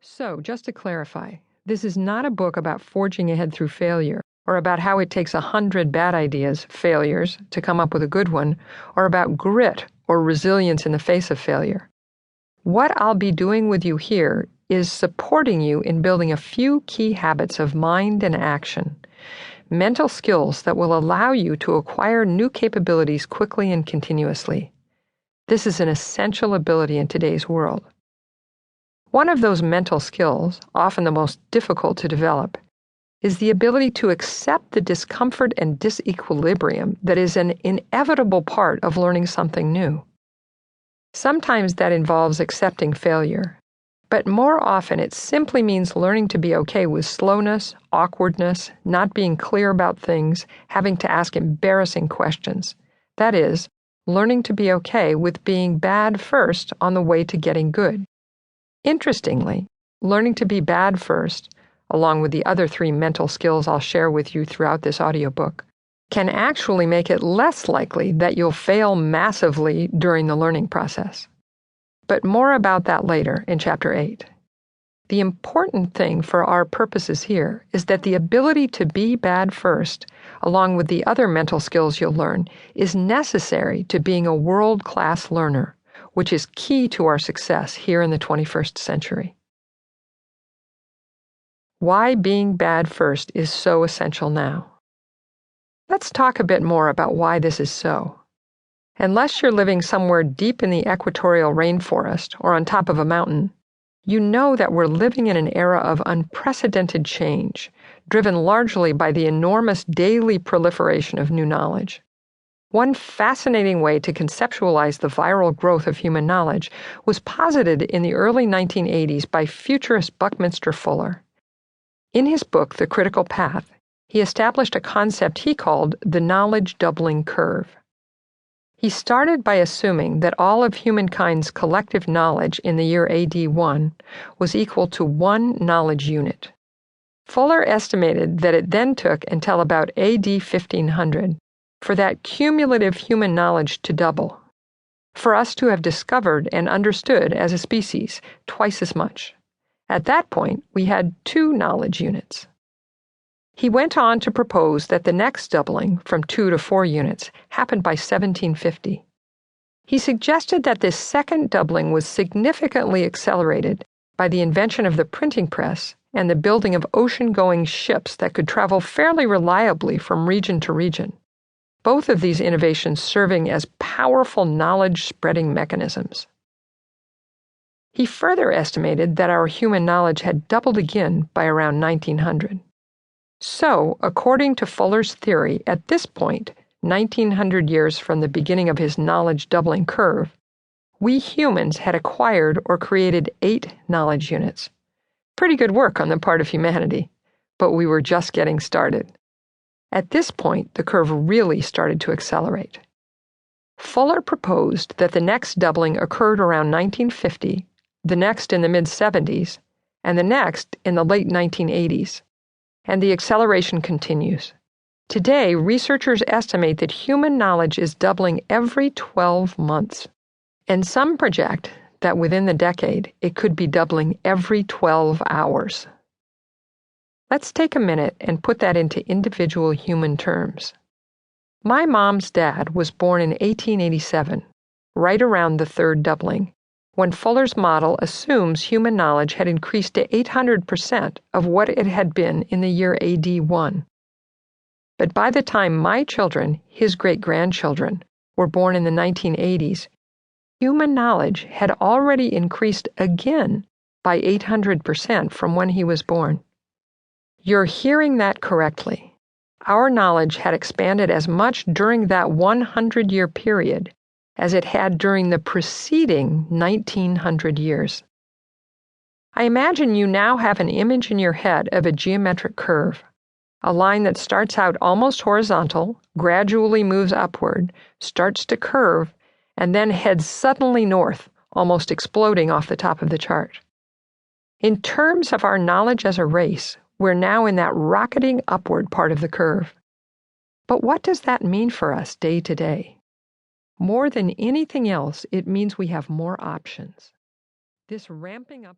So, just to clarify, this is not a book about forging ahead through failure, or about how it takes 100 bad ideas, failures, to come up with a good one, or about grit or resilience in the face of failure. What I'll be doing with you here is supporting you in building a few key habits of mind and action, mental skills that will allow you to acquire new capabilities quickly and continuously. This is an essential ability in today's world. One of those mental skills, often the most difficult to develop, is the ability to accept the discomfort and disequilibrium that is an inevitable part of learning something new. Sometimes that involves accepting failure, but more often it simply means learning to be okay with slowness, awkwardness, not being clear about things, having to ask embarrassing questions. That is, learning to be okay with being bad first on the way to getting good. Interestingly, learning to be bad first, along with the other 3 mental skills I'll share with you throughout this audiobook, can actually make it less likely that you'll fail massively during the learning process. But more about that later in Chapter 8. The important thing for our purposes here is that the ability to be bad first, along with the other mental skills you'll learn, is necessary to being a world-class learner, which is key to our success here in the 21st century. Why being bad first is so essential now. Let's talk a bit more about why this is so. Unless you're living somewhere deep in the equatorial rainforest or on top of a mountain, you know that we're living in an era of unprecedented change, driven largely by the enormous daily proliferation of new knowledge. One fascinating way to conceptualize the viral growth of human knowledge was posited in the early 1980s by futurist Buckminster Fuller. In his book, The Critical Path, he established a concept he called the knowledge doubling curve. He started by assuming that all of humankind's collective knowledge in the year AD 1 was equal to 1 knowledge unit. Fuller estimated that it then took until about AD 1500 for that cumulative human knowledge to double, for us to have discovered and understood as a species twice as much. At that point, we had 2 knowledge units. He went on to propose that the next doubling, from 2 to 4 units, happened by 1750. He suggested that this second doubling was significantly accelerated by the invention of the printing press and the building of ocean-going ships that could travel fairly reliably from region to region, both of these innovations serving as powerful knowledge-spreading mechanisms. He further estimated that our human knowledge had doubled again by around 1900. So, according to Fuller's theory, at this point, 1900 years from the beginning of his knowledge doubling curve, we humans had acquired or created 8 knowledge units. Pretty good work on the part of humanity, but we were just getting started. At this point, the curve really started to accelerate. Fuller proposed that the next doubling occurred around 1950, the next in the mid-70s, and the next in the late 1980s. And the acceleration continues. Today, researchers estimate that human knowledge is doubling every 12 months. And some project that within the decade, it could be doubling every 12 hours. Let's take a minute and put that into individual human terms. My mom's dad was born in 1887, right around the 3rd doubling, when Fuller's model assumes human knowledge had increased to 800% of what it had been in the year AD 1. But by the time my children, his great-grandchildren, were born in the 1980s, human knowledge had already increased again by 800% from when he was born. You're hearing that correctly. Our knowledge had expanded as much during that 100-year period as it had during the preceding 1900 years. I imagine you now have an image in your head of a geometric curve, a line that starts out almost horizontal, gradually moves upward, starts to curve, and then heads suddenly north, almost exploding off the top of the chart. In terms of our knowledge as a race, we're now in that rocketing upward part of the curve. But what does that mean for us day to day? More than anything else, it means we have more options. This ramping up